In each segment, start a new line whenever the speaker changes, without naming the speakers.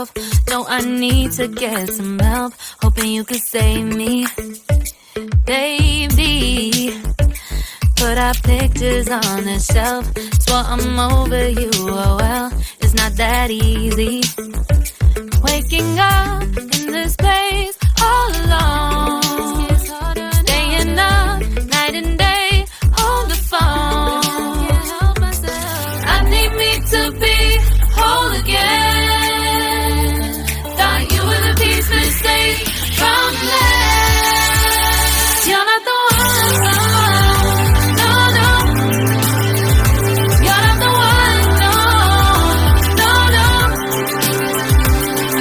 myself. No, I need to get some help. Hoping you could save me, baby. Put our pictures on the shelf. Swore I'm over you, oh well, it's not that easy. Waking up in this place all alone, staying up night and day on the phone. I need me to be whole again. Thought you were the piece missing from last. You're not the one, no, no. You're not the one, no, no, no.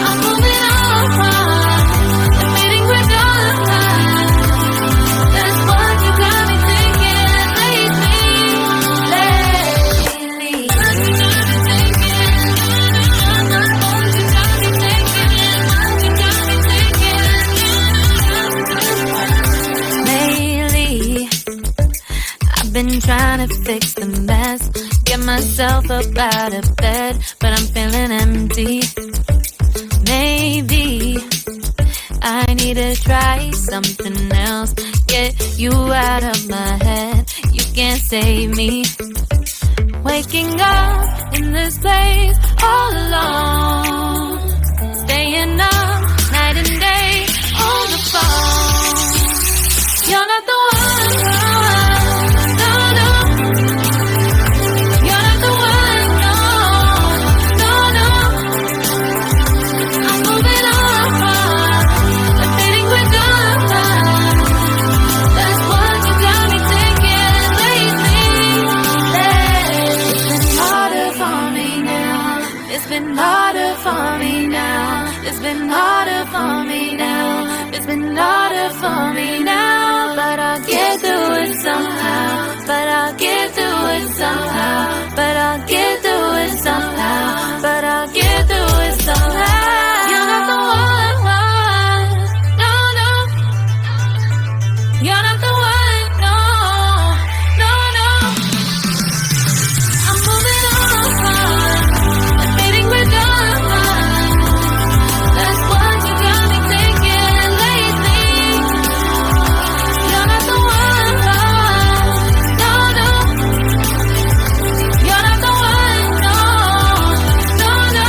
I'm moving on, admitting we're done. That's what you got me thinking lately. I've been trying to fix the mess, get myself up out of bed, but I'm feeling empty. Maybe I need to try something else, get you out of my head. You can't save me. Waking up in this place all alone, staying up night and day on the phone. You're not the one, no, no. You're not the one, no, no, no. I'm moving on, admitting we're done. That's what you got me thinking lately. It's been harder for me now. It's been harder for me now. It's been harder for me now. It's been harder for me now. But I'll get through it somehow. But I'll get through it somehow. But I'll get through it somehow. But I'll get through it somehow. You're not the one, no, no. You're not the one, no, no, no. I'm moving on, admitting we're done. That's what you got me thinking lately. You're not the one, no, no. You're not the one, no, no, no.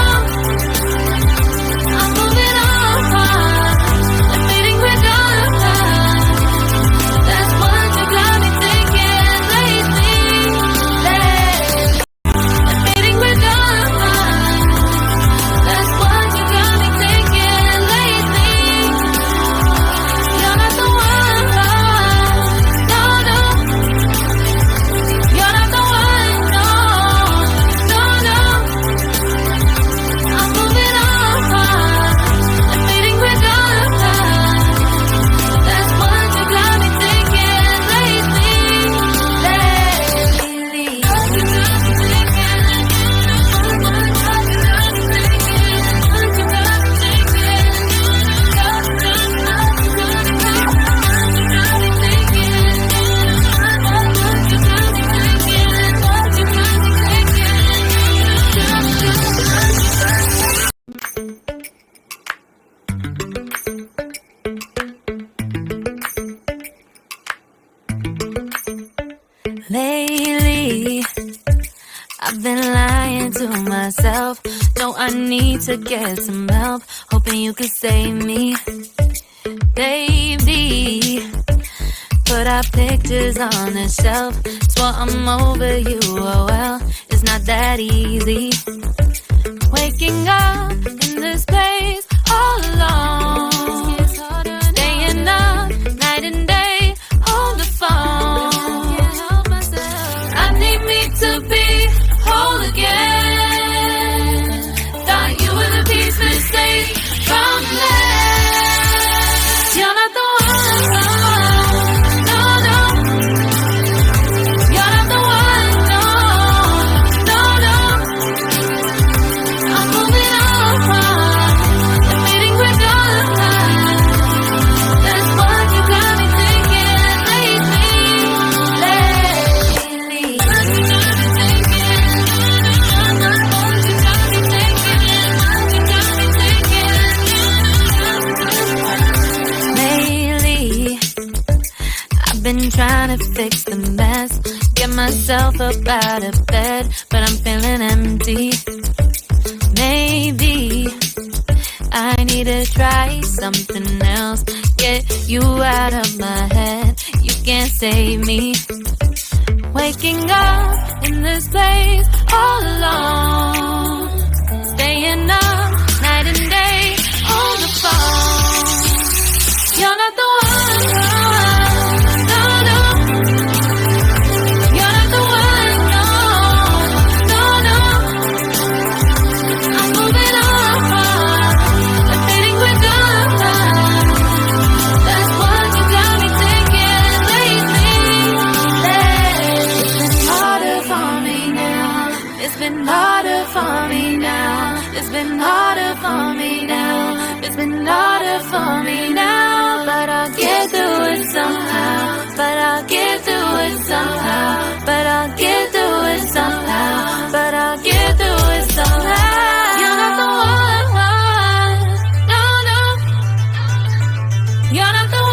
I'm moving on, admitting we're done. That's what you got me thinking lately. Admitting we're done. That's what you got me thinking lately. You're not the one, no, no. You're not the one, no, no, no. I'm moving on, admitting we're done. That's what you got me thinking lately. Lately, I've been lying to myself. No, I need to get some help. Hoping you could save me, baby. Put our pictures on the shelf. Swore I'm over you, oh well, it's not that easy. Waking up in this place all alone, staying up night and day on the phone. I need me to be whole again. Thought you were the piece missing from last. You're not the one, no, no. You're not the one, no, no, no. I'm moving on, trying to fix the mess, get myself up out of bed, but I'm feeling empty. Maybe I need to try something else, get you out of my head, you can't save me. Waking up in this place all alone, staying up night and day on the phone. You're not the one, no, no. You're not the one, no, no, no. I'm moving on, but feeling we're done. That's what you got me thinking lately. It's been harder for me now. It's been harder for me now. It's been harder for me now. It's been harder for me now. But I'll get through it somehow. But I'll get through it somehow. But I'll get through it somehow. But I'll get through it somehow. You're not the one. No, no. You're not the